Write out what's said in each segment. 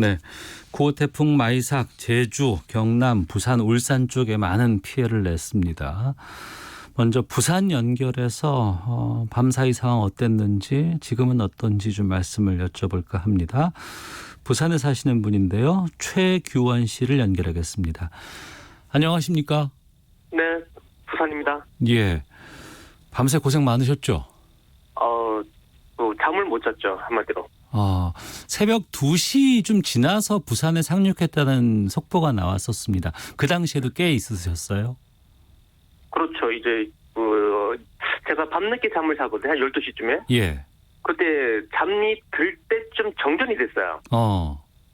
네, 9호 태풍 마이삭 제주, 경남, 부산, 울산 쪽에 많은 피해를 냈습니다. 먼저 부산 연결해서 밤사이 상황 어땠는지 지금은 어떤지 좀 말씀을 여쭤볼까 합니다. 부산에 사시는 분인데요. 최규원 씨를 연결하겠습니다. 안녕하십니까? 네, 부산입니다. 예, 밤새 고생 많으셨죠? 잠을 못 잤죠, 한마디로. 새벽 2시 좀 지나서 부산에 상륙했다는 속보가 나왔었습니다. 그 당시에도 꽤 있으셨어요? 그렇죠. 이제 제가 밤늦게 잠을 자거든요. 한 12시쯤에. 예. 그때 잠이 들 때쯤 정전이 됐어요.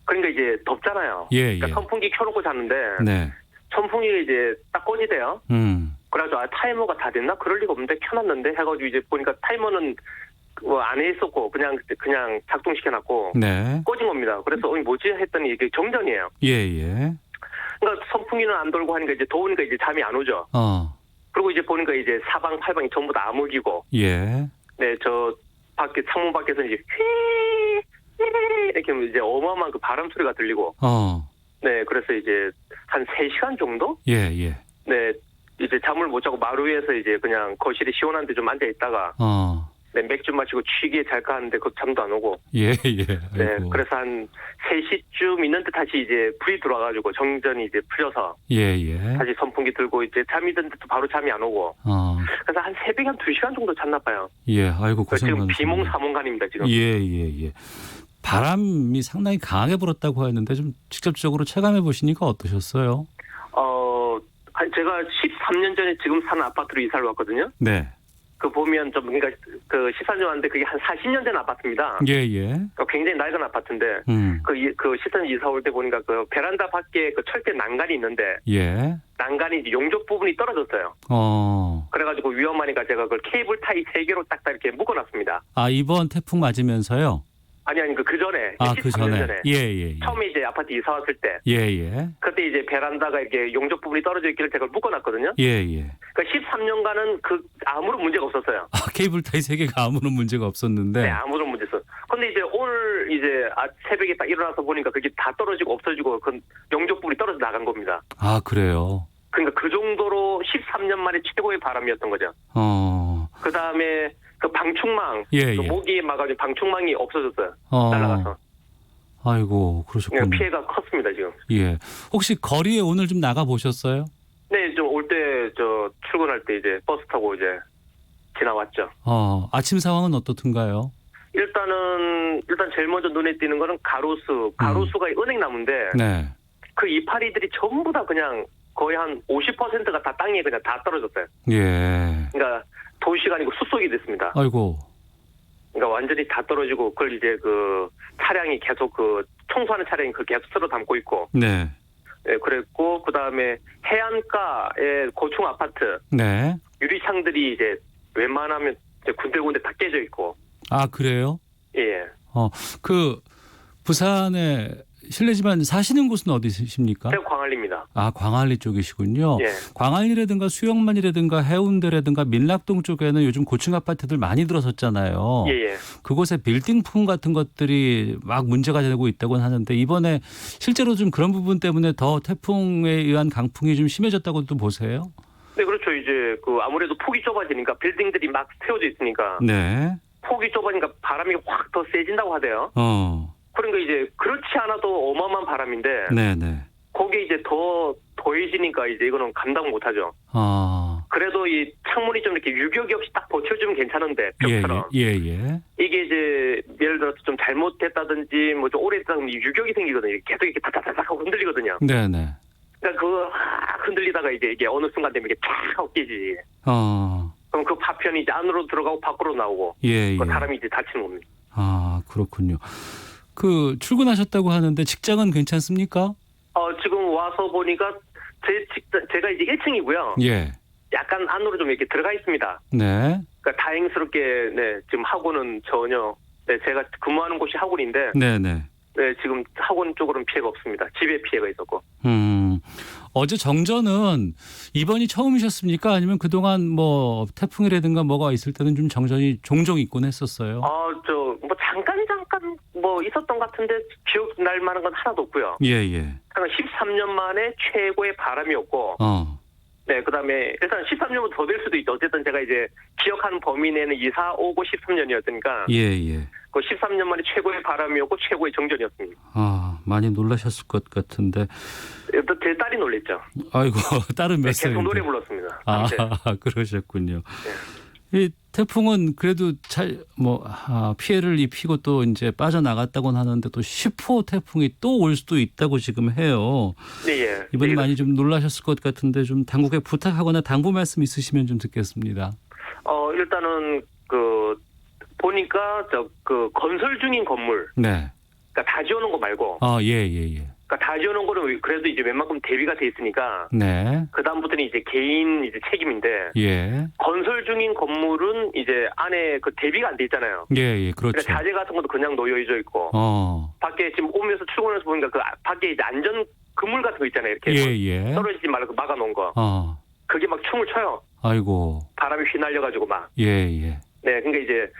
그러니까 이제 덥잖아요. 예. 그러니까 선풍기 켜놓고 잤는데 네. 선풍기가 이제 딱 꺼지대요. 그래가지고 타이머가 다 됐나? 그럴 리가 없는데 켜놨는데 해가지고 이제 보니까 타이머는 안에 있었고 그냥 작동시켜놨고 네. 꺼진 겁니다. 그래서 뭐지 했더니 이게 정전이에요. 예. 그러니까 선풍기는 안 돌고 하니까 이제 더우니까 이제 잠이 안 오죠. 그리고 이제 보니까 이제 사방팔방이 전부 다 암흑이고. 예. 네, 저 밖에 창문 밖에서 이제 휘 이렇게 이제 어마어마한 그 바람 소리가 들리고. 네, 그래서 이제 한 3시간 정도? 예. 네, 이제 잠을 못 자고 마루 위에서 이제 그냥 거실에 시원한데 좀 앉아 있다가. 네, 맥주 마시고 취기에 잘까 하는데 그 잠도 안 오고. 예. 네, 그래서 한 3시쯤 있는데 다시 이제 불이 들어와가지고 정전이 이제 풀려서. 예. 다시 선풍기 들고 이제 잠이 드는데도 바로 잠이 안 오고. 그래서 한 새벽에 한 2시간 정도 잤나 봐요. 예, 아이고 고생 지금 많으셨네요. 비몽사몽간입니다 지금. 예. 바람이 상당히 강하게 불었다고 했는데 좀 직접적으로 체감해 보시니까 어떠셨어요? 제가 13년 전에 지금 사는 아파트로 이사를 왔거든요. 네. 그 보면 좀 그러니까 그 14년 왔는데 그게 한 40년 된 아파트입니다. 예. 굉장히 낡은 아파트인데 그 14년 이사 올 때 보니까 그 베란다 밖에 그 철제 난간이 있는데 예. 난간이 이제 용접 부분이 떨어졌어요. 그래가지고 위험하니까 제가 그걸 케이블 타이 3개로 딱 이렇게 묶어놨습니다. 이번 태풍 맞으면서요? 아니 그 전에. 그 전에. 예. 처음에 이제 아파트 이사 왔을 때. 예. 그때 이제 베란다가 이렇게 용접 부분이 떨어져 있길래 제가 묶어놨거든요. 예. 그러니까 13년간은 아무런 문제가 없었어요. 케이블 타이 3개가 아무런 문제가 없었는데. 네, 아무런 문제 없어. 근데 이제 오늘 이제 새벽에 딱 일어나서 보니까 그게 다 떨어지고 없어지고 그 용접 부분이 떨어져 나간 겁니다. 그래요? 그러니까 그 정도로 13년 만에 최고의 바람이었던 거죠. 그 다음에 그 방충망, 그 모기에 막아진 방충망이 없어졌어요. 날아가서. 아이고, 그러셨군요. 피해가 컸습니다 지금. 예. 혹시 거리에 오늘 좀 나가 보셨어요? 네, 좀 올 때 출근할 때 이제 버스 타고 이제 지나왔죠. 아침 상황은 어떻든가요? 일단 제일 먼저 눈에 띄는 거는 가로수가 은행나무인데. 네. 그 이파리들이 전부 다 그냥 거의 한 50%가 다 땅에 그냥 다 떨어졌어요. 예. 그러니까 도시가 아니고 숲속이 됐습니다. 아이고. 그러니까 완전히 다 떨어지고 그걸 이제 그 차량이 계속 청소하는 차량이 그걸 계속 쓸어 담고 있고. 네. 네, 그랬고 그다음에 해안가의 고층 아파트. 네. 유리창들이 이제 웬만하면 이제 군데군데 다 깨져 있고. 그래요? 예. 그 부산에 실례지만 사시는 곳은 어디십니까? 제가 광안리입니다. 광안리 쪽이시군요. 예. 광안리라든가 수영만이라든가 해운대라든가 민락동 쪽에는 요즘 고층 아파트들 많이 들어섰잖아요. 예. 그곳에 빌딩풍 같은 것들이 막 문제가 되고 있다고 하는데 이번에 실제로 좀 그런 부분 때문에 더 태풍에 의한 강풍이 좀 심해졌다고도 보세요? 네, 그렇죠. 이제 아무래도 폭이 좁아지니까 빌딩들이 막 세워져 있으니까. 네. 폭이 좁아지니까 바람이 확 더 세진다고 하대요. 그러니까 이제 그렇지 않아도 어마어마한 바람인데. 네네. 거기에 이제 더해지니까 이제 이거는 감당 못하죠. 그래도 이 창문이 좀 이렇게 유격이 없이 딱 버텨주면 괜찮은데 벽처럼. 예. 이게 이제 예를 들어서 좀 잘못됐다든지 뭐 좀 오래됐다든지 유격이 생기거든요. 계속 이렇게 타타타닥 하고 흔들리거든요. 네네. 그러니까 흔들리다가 이게 어느 순간 되면 이게 탁 깨지지. 그럼 그 파편이 이제 안으로 들어가고 밖으로 나오고. 예. 사람이 이제 다치는 겁니다. 그렇군요. 출근하셨다고 하는데 직장은 괜찮습니까? 지금 와서 보니까 제가 이제 1층이고요. 예. 약간 안으로 좀 이렇게 들어가 있습니다. 네. 그러니까 다행스럽게 지금 학원은 전혀 제가 근무하는 곳이 학원인데. 네네. 네, 지금 학원 쪽으로는 피해가 없습니다. 집에 피해가 있었고. 어제 정전은 이번이 처음이셨습니까? 아니면 그동안 뭐 태풍이라든가 뭐가 있을 때는 좀 정전이 종종 있곤 했었어요? 잠깐 뭐 있었던 것 같은데 기억날 만한 건 하나도 없고요. 예, 예. 13년 만에 최고의 바람이었고, 네, 그 다음에 일단 13년은 더 될 수도 있죠. 어쨌든 제가 이제 기억하는 범위 내는 2, 4, 5, 9, 13년이었으니까. 예, 예. 그 13년 만에 최고의 바람이었고 최고의 정전이었습니다. 많이 놀라셨을 것 같은데. 또 제 딸이 놀랬죠. 아이고, 딸은 몇 네, 살인데? 계속 노래 불렀습니다. 그러셨군요. 네. 이 태풍은 그래도 피해를 입히고 또 이제 빠져나갔다고는 하는데 또 10호 태풍이 또 올 수도 있다고 지금 해요. 네, 예. 이번에 네, 많이 좀 놀라셨을 것 같은데 좀 당국에 부탁하거나 당부 말씀 있으시면 좀 듣겠습니다. 일단은 보니까 건설 중인 건물. 네. 그러니까 다 지어놓은 거 말고. 예. 그러니까 다 지어놓은 거는 그래도 이제 웬만큼 대비가 돼 있으니까. 네. 그 다음부터는 이제 개인 이제 책임인데. 예. 건설 중인 건물은 이제 안에 그 대비가 안 돼 있잖아요. 예, 그렇죠. 그러니까 자재 같은 것도 그냥 놓여져 있고. 밖에 지금 오면서 출근해서 보니까 그 밖에 이제 안전 그물 같은 거 있잖아요. 이렇게 예. 떨어지지 말고 막아놓은 거. 그게 막 춤을 춰요. 아이고. 바람이 휘날려가지고 막. 예. 네, 그러니까 이제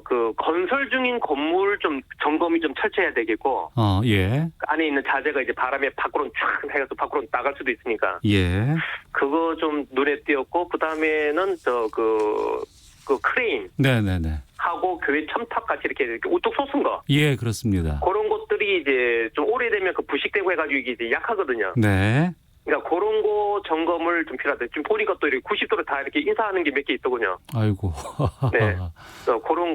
그 건설 중인 건물 좀 점검이 좀 철저해야 되겠고. 예. 안에 있는 자재가 이제 바람에 밖으로 촥 해가지고 밖으로 나갈 수도 있으니까. 예. 그거 좀 눈에 띄었고 그 다음에는 그 크레인. 네네네. 하고 교회 첨탑 같이 이렇게 우뚝 솟은 거. 예, 그렇습니다. 그런 것들이 이제 좀 오래되면 그 부식되고 해가지고 이게 이제 약하거든요. 네. 그러니까 그런 거 점검을 좀 필요하다. 지금 보니까 또 이렇게 90도로 다 이렇게 인사하는 게 몇 개 있더군요. 아이고. 네.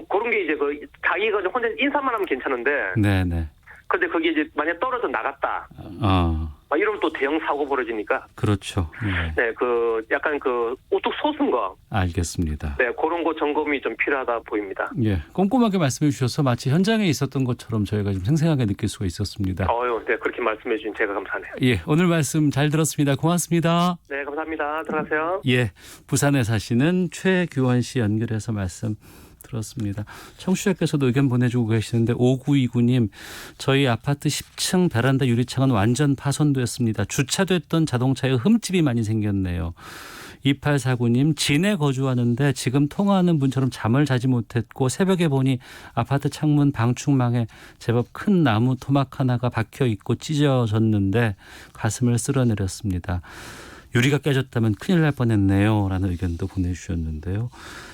그런 게 이제 자기가 혼자 인사만 하면 괜찮은데. 네네. 근데 그게 이제 만약 떨어져 나갔다. 이러면 또 대형 사고 벌어지니까. 그렇죠. 예. 네, 약간 우뚝 솟은 거. 알겠습니다. 네, 그런 거 점검이 좀 필요하다 보입니다. 예, 꼼꼼하게 말씀해 주셔서 마치 현장에 있었던 것처럼 저희가 좀 생생하게 느낄 수가 있었습니다. 네, 그렇게 말씀해 주신 제가 감사하네요. 예, 오늘 말씀 잘 들었습니다. 고맙습니다. 네, 감사합니다. 들어가세요. 예, 부산에 사시는 최규원 씨 연결해서 말씀 들었습니다. 청취자께서도 의견 보내주고 계시는데 5929님, 저희 아파트 10층 베란다 유리창은 완전 파손됐습니다. 주차됐던 자동차에 흠집이 많이 생겼네요. 2849님, 진에 거주하는데 지금 통화하는 분처럼 잠을 자지 못했고 새벽에 보니 아파트 창문 방충망에 제법 큰 나무 토막 하나가 박혀 있고 찢어졌는데 가슴을 쓸어내렸습니다. 유리가 깨졌다면 큰일 날 뻔했네요. 라는 의견도 보내주셨는데요.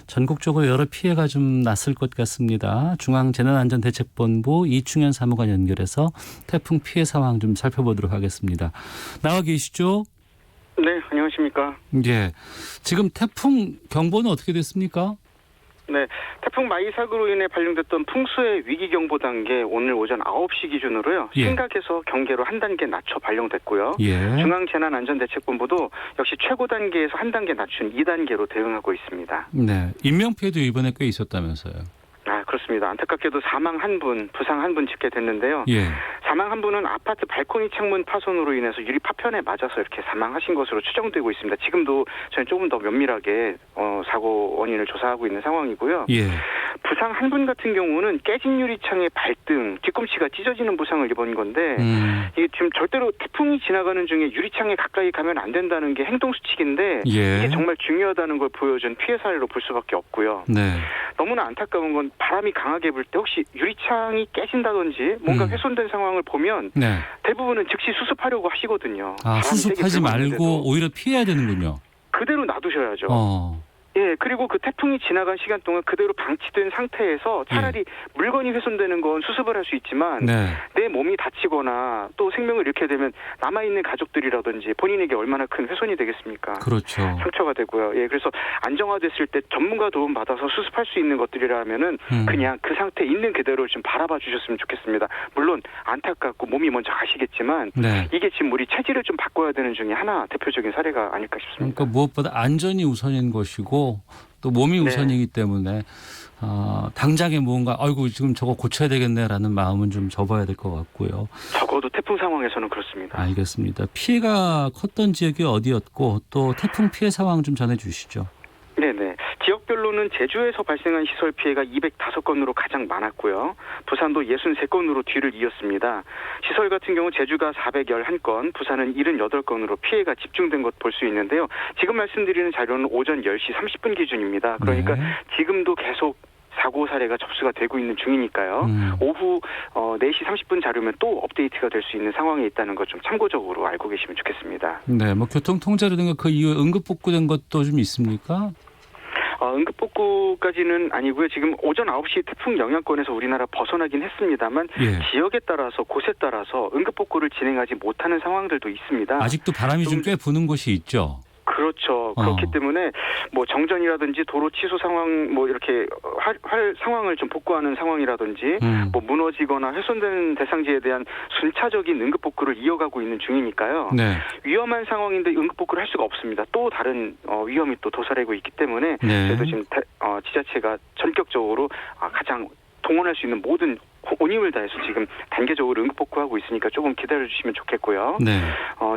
전국적으로 여러 피해가 좀 났을 것 같습니다. 중앙재난안전대책본부 이충현 사무관 연결해서 태풍 피해 상황 좀 살펴보도록 하겠습니다. 나와 계시죠? 네, 안녕하십니까. 예. 지금 태풍 경보는 어떻게 됐습니까? 네, 태풍 마이삭으로 인해 발령됐던 풍수의 위기경보 단계 오늘 오전 9시 기준으로요. 심각해서 경계로 한 단계 낮춰 발령됐고요. 중앙재난안전대책본부도 역시 최고 단계에서 한 단계 낮춘 2단계로 대응하고 있습니다. 네, 인명피해도 이번에 꽤 있었다면서요. 그렇습니다. 안타깝게도 사망 1분, 부상 1분 집계됐는데요. 사망 1분은 아파트 발코니 창문 파손으로 인해서 유리 파편에 맞아서 이렇게 사망하신 것으로 추정되고 있습니다. 지금도 저는 조금 더 면밀하게 사고 원인을 조사하고 있는 상황이고요. 부상 1분 같은 경우는 깨진 유리창의 발등, 뒤꿈치가 찢어지는 부상을 입은 건데 이게 지금 절대로 태풍이 지나가는 중에 유리창에 가까이 가면 안 된다는 게 행동 수칙인데 이게 정말 중요하다는 걸 보여준 피해 사례로 볼 수밖에 없고요. 너무나 안타까운 건 바람이 강하게 불 때 혹시 유리창이 깨진다든지 뭔가 훼손된 상황을 보면 대부분은 즉시 수습하려고 하시거든요. 수습하지 말고 오히려 피해야 되는군요. 그대로 놔두셔야죠. 예, 그리고 그 태풍이 지나간 시간 동안 그대로 방치된 상태에서 차라리 물건이 훼손되는 건 수습을 할 수 있지만 내 몸이 다치거나 또 생명을 잃게 되면 남아있는 가족들이라든지 본인에게 얼마나 큰 훼손이 되겠습니까? 그렇죠. 상처가 되고요. 예, 그래서 안정화됐을 때 전문가 도움 받아서 수습할 수 있는 것들이라면은 그냥 그 상태 있는 그대로 좀 바라봐 주셨으면 좋겠습니다. 물론 안타깝고 몸이 먼저 가시겠지만 이게 지금 우리 체질을 좀 바꿔야 되는 중에 하나 대표적인 사례가 아닐까 싶습니다. 그러니까 무엇보다 안전이 우선인 것이고 또 몸이 우선이기 때문에 당장에 뭔가 아이고 지금 저거 고쳐야 되겠네라는 마음은 좀 접어야 될 것 같고요. 적어도 태풍 상황에서는 그렇습니다. 알겠습니다. 피해가 컸던 지역이 어디였고 또 태풍 피해 상황 좀 전해주시죠. 네네. 지역별로는 제주에서 발생한 시설 피해가 205건으로 가장 많았고요. 부산도 63건으로 뒤를 이었습니다. 시설 같은 경우 제주가 411건, 부산은 78건으로 피해가 집중된 것 볼 수 있는데요. 지금 말씀드리는 자료는 오전 10시 30분 기준입니다. 그러니까 지금도 계속 사고 사례가 접수가 되고 있는 중이니까요. 오후 4시 30분 자료면 또 업데이트가 될 수 있는 상황에 있다는 것 좀 참고적으로 알고 계시면 좋겠습니다. 네, 뭐 교통 통제라든가 그 이후에 응급 복구된 것도 좀 있습니까? 응급복구까지는 아니고요. 지금 오전 9시 태풍 영향권에서 우리나라 벗어나긴 했습니다만 지역에 따라서 곳에 따라서 응급복구를 진행하지 못하는 상황들도 있습니다. 아직도 바람이 좀 꽤 부는 곳이 있죠. 그렇죠. 그렇기 때문에 뭐 정전이라든지 도로 취소 상황 뭐 이렇게 할 상황을 좀 복구하는 상황이라든지 뭐 무너지거나 훼손된 대상지에 대한 순차적인 응급 복구를 이어가고 있는 중이니까요. 네. 위험한 상황인데 응급 복구를 할 수가 없습니다. 또 다른 위험이 또 도사리고 있기 때문에 그래도 지금 지자체가 전격적으로 가장 동원할 수 있는 모든 온 힘을 다해서 지금 단계적으로 응급 복구하고 있으니까 조금 기다려주시면 좋겠고요. 네.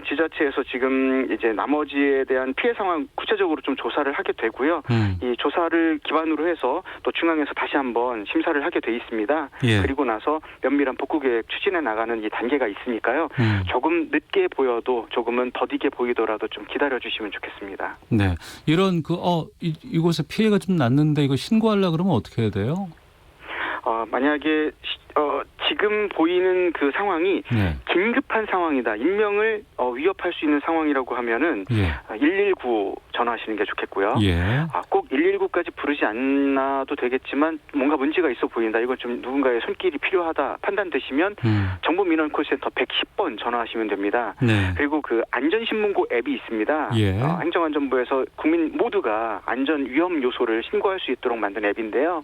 지자체에서 지금 이제 나머지에 대한 피해 상황 구체적으로 좀 조사를 하게 되고요. 이 조사를 기반으로 해서 또 중앙에서 다시 한번 심사를 하게 돼 있습니다. 그리고 나서 면밀한 복구 계획 추진해 나가는 이 단계가 있으니까요. 조금 늦게 보여도 조금은 더디게 보이더라도 좀 기다려주시면 좋겠습니다. 네. 이런 이곳에 피해가 좀 났는데 이거 신고하려고 그러면 어떻게 해야 돼요? 만약에 지금 보이는 그 상황이 긴급한 상황이다. 인명을 위협할 수 있는 상황이라고 하면은 119 전화하시는 게 좋겠고요. 꼭 119까지 부르지 않아도 되겠지만 뭔가 문제가 있어 보인다. 이건 좀 누군가의 손길이 필요하다 판단되시면 정보민원콜센터 110번 전화하시면 됩니다. 그리고 그 안전신문고 앱이 있습니다. 행정안전부에서 국민 모두가 안전 위험 요소를 신고할 수 있도록 만든 앱인데요.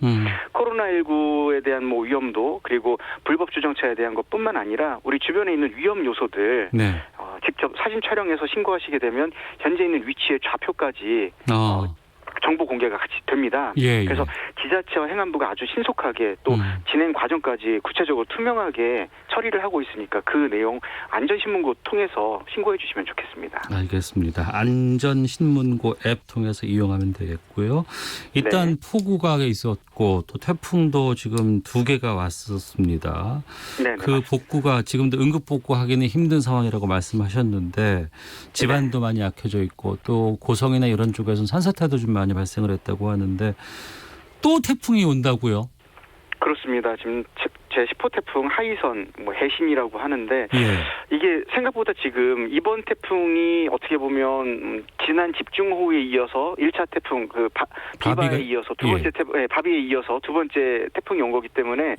코로나19에 대한 뭐 위험도 그리고 불법 주정차에 대한 것뿐만 아니라 우리 주변에 있는 위험 요소들 직접 사진 촬영해서 신고하시게 되면 현재 있는 위치의 좌표까지 정보 공개가 같이 됩니다. 그래서 지자체와 행안부가 아주 신속하게 또 진행 과정까지 구체적으로 투명하게 처리를 하고 있으니까 그 내용 안전신문고 통해서 신고해 주시면 좋겠습니다. 알겠습니다. 안전신문고 앱 통해서 이용하면 되겠고요. 일단 폭우가 있었고 또 태풍도 지금 2개가 왔었습니다. 그 복구가 지금도 응급 복구하기는 힘든 상황이라고 말씀하셨는데 집안도 많이 약해져 있고 또 고성이나 이런 쪽에서는 산사태도 좀 많이 발생을 했다고 하는데 또 태풍이 온다고요? 그렇습니다. 지금 제10호 태풍 하이선 해심이라고 하는데 이게 생각보다 지금 이번 태풍이 어떻게 보면 지난 집중호우에 이어서 1차 태풍 그 비바에 이어서 두 번째 바비에 이어서 두 번째 태풍이 온 거기 때문에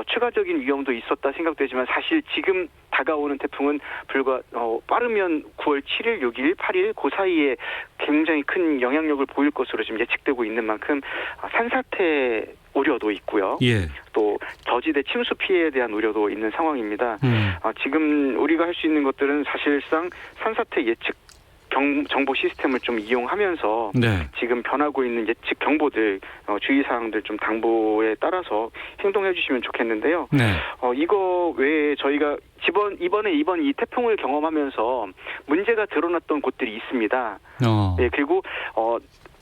추가적인 위험도 있었다 생각되지만 사실 지금 다가오는 태풍은 불과 빠르면 9월 7일, 6일, 8일 그 사이에 굉장히 큰 영향력을 보일 것으로 지금 예측되고 있는 만큼 산사태 우려도 있고요. 또 저지대 침수 피해에 대한 우려도 있는 상황입니다. 지금 우리가 할 수 있는 것들은 사실상 산사태 예측 정보 시스템을 좀 이용하면서 지금 변하고 있는 예측 경보들 주의사항들 좀 당부에 따라서 행동해 주시면 좋겠는데요. 이거 외에 저희가 이번 이 태풍을 경험하면서 문제가 드러났던 곳들이 있습니다. 그리고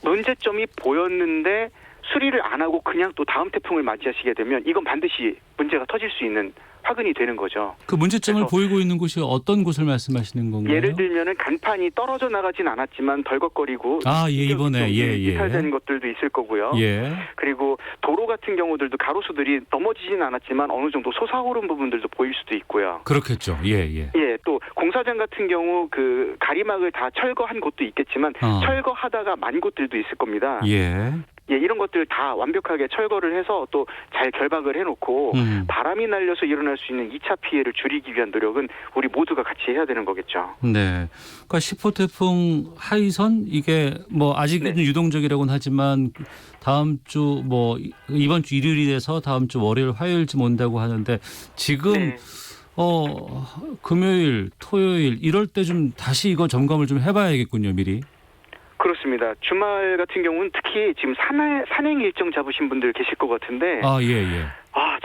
문제점이 보였는데 수리를 안 하고 그냥 또 다음 태풍을 맞이하시게 되면 이건 반드시 문제가 터질 수 있는 화근이 되는 거죠. 그 문제점을 보이고 있는 곳이 어떤 곳을 말씀하시는 건가요? 예를 들면은 간판이 떨어져 나가진 않았지만 덜걱거리고 이번에 이탈되는 것들도 있을 거고요. 그리고 도로 같은 경우들도 가로수들이 넘어지진 않았지만 어느 정도 솟아오른 부분들도 보일 수도 있고요. 그렇겠죠. 또 공사장 같은 경우 그 가리막을 다 철거한 곳도 있겠지만 철거하다가 만 곳들도 있을 겁니다. 이런 것들 다 완벽하게 철거를 해서 또 잘 결박을 해놓고 바람이 날려서 일어날 수 있는 2차 피해를 줄이기 위한 노력은 우리 모두가 같이 해야 되는 거겠죠. 그러니까 10호 태풍 하이선 이게 뭐 아직은 유동적이라고는 하지만 다음 주 이번 주 일요일이 돼서 다음 주 월요일 화요일쯤 온다고 하는데 지금 금요일 토요일 이럴 때 좀 다시 이거 점검을 좀 해봐야겠군요 미리. 그렇습니다. 주말 같은 경우는 특히 지금 산행 일정 잡으신 분들 계실 것 같은데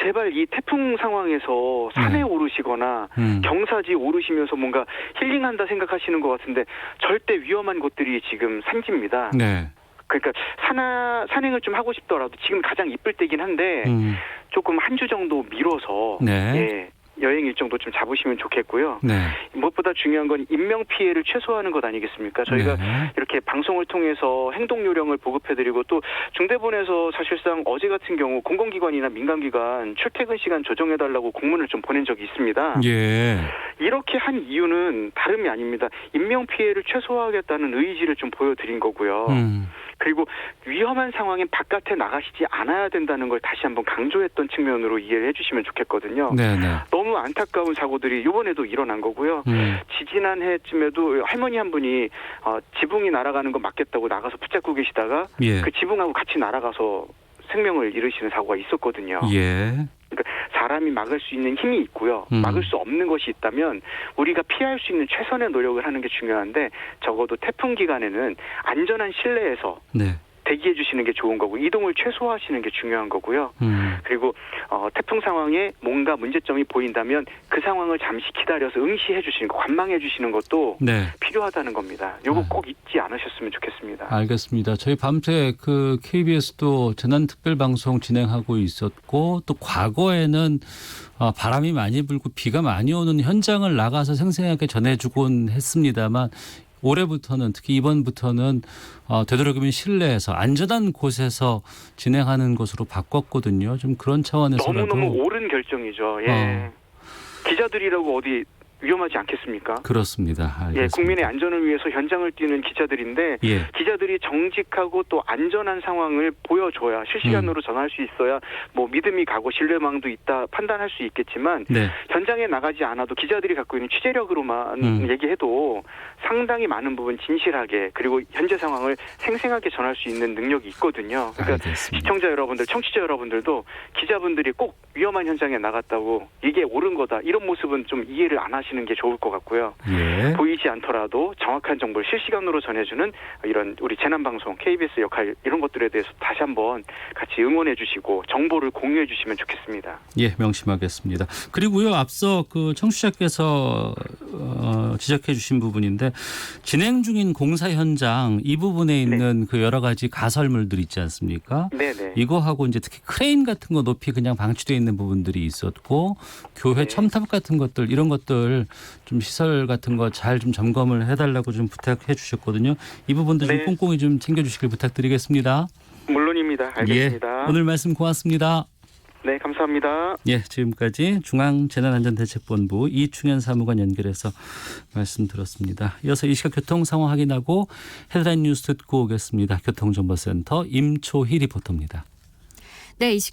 제발 이 태풍 상황에서 산에 오르시거나 경사지 오르시면서 뭔가 힐링한다 생각하시는 것 같은데 절대 위험한 곳들이 지금 산지입니다. 그러니까 산행을 좀 하고 싶더라도 지금 가장 이쁠 때긴 한데 조금 한 주 정도 미뤄서 여행 일정도 좀 잡으시면 좋겠고요. 네. 무엇보다 중요한 건 인명 피해를 최소화하는 것 아니겠습니까? 저희가 이렇게 방송을 통해서 행동 요령을 보급해드리고 또 중대본에서 사실상 어제 같은 경우 공공기관이나 민간기관 출퇴근 시간 조정해달라고 공문을 좀 보낸 적이 있습니다. 예. 이렇게 한 이유는 다름이 아닙니다. 인명 피해를 최소화하겠다는 의지를 좀 보여드린 거고요. 그리고 위험한 상황엔 바깥에 나가시지 않아야 된다는 걸 다시 한번 강조했던 측면으로 이해를 해주시면 좋겠거든요. 네네. 너무 안타까운 사고들이 이번에도 일어난 거고요. 지지난 해쯤에도 할머니 한 분이 지붕이 날아가는 거 막겠다고 나가서 붙잡고 계시다가 예. 그 지붕하고 같이 날아가서 생명을 잃으시는 사고가 있었거든요. 예. 그러니까 사람이 막을 수 있는 힘이 있고요. 막을 수 없는 것이 있다면 우리가 피할 수 있는 최선의 노력을 하는 게 중요한데 적어도 태풍 기간에는 안전한 실내에서 네. 대기해 주시는 게 좋은 거고 이동을 최소화하시는 게 중요한 거고요. 그리고 태풍 상황에 뭔가 문제점이 보인다면 그 상황을 잠시 기다려서 응시해 주시는 거, 관망해 주시는 것도 네. 필요하다는 겁니다. 요거 꼭 잊지 않으셨으면 좋겠습니다. 알겠습니다. 저희 밤새 그 KBS도 재난특별방송 진행하고 있었고 또 과거에는 바람이 많이 불고 비가 많이 오는 현장을 나가서 생생하게 전해주곤 했습니다만 올해부터는 특히 이번부터는 되도록이면 실내에서 안전한 곳에서 진행하는 것으로 바꿨거든요. 좀 그런 차원에서라도 너무너무 옳은 결정이죠. 예. 기자들이라고 어디 위험하지 않겠습니까? 그렇습니다. 알겠습니다. 예, 국민의 안전을 위해서 현장을 뛰는 기자들인데 예. 기자들이 정직하고 또 안전한 상황을 보여줘야 실시간으로 전할 수 있어야 뭐 믿음이 가고 신뢰망도 있다 판단할 수 있겠지만 네. 현장에 나가지 않아도 기자들이 갖고 있는 취재력으로만 얘기해도 상당히 많은 부분 진실하게 그리고 현재 상황을 생생하게 전할 수 있는 능력이 있거든요. 그러니까 알겠습니다. 시청자 여러분들, 청취자 여러분들도 기자분들이 꼭 위험한 현장에 나갔다고 이게 옳은 거다 이런 모습은 좀 이해를 안 하시는 게 좋을 것 같고요. 예. 보이지 않더라도 정확한 정보를 실시간으로 전해주는 이런 우리 재난방송 KBS 역할 이런 것들에 대해서 다시 한번 같이 응원해 주시고 정보를 공유해 주시면 좋겠습니다. 예, 명심하겠습니다. 그리고요, 앞서 그 청취자께서 지적해 주신 부분인데 진행 중인 공사 현장 이 부분에 있는 그 여러 가지 가설물들 있지 않습니까? 네네. 이거하고 이제 특히 크레인 같은 거 높이 그냥 방치되어 있는 부분들이 있었고 교회 첨탑 같은 것들 이런 것들 좀 시설 같은 거 잘 좀 점검을 해달라고 좀 부탁해 주셨거든요. 이 부분도 좀 꼼꼼히 좀 챙겨주시길 부탁드리겠습니다. 물론입니다. 알겠습니다. 예, 오늘 말씀 고맙습니다. 네, 감사합니다. 예, 지금까지 중앙재난안전대책본부 이충현 사무관 연결해서 말씀 들었습니다. 이어서 이 시각 교통 상황 확인하고 헤드라인 뉴스 듣고 오겠습니다. 교통정보센터 임초희 리포터입니다. 네,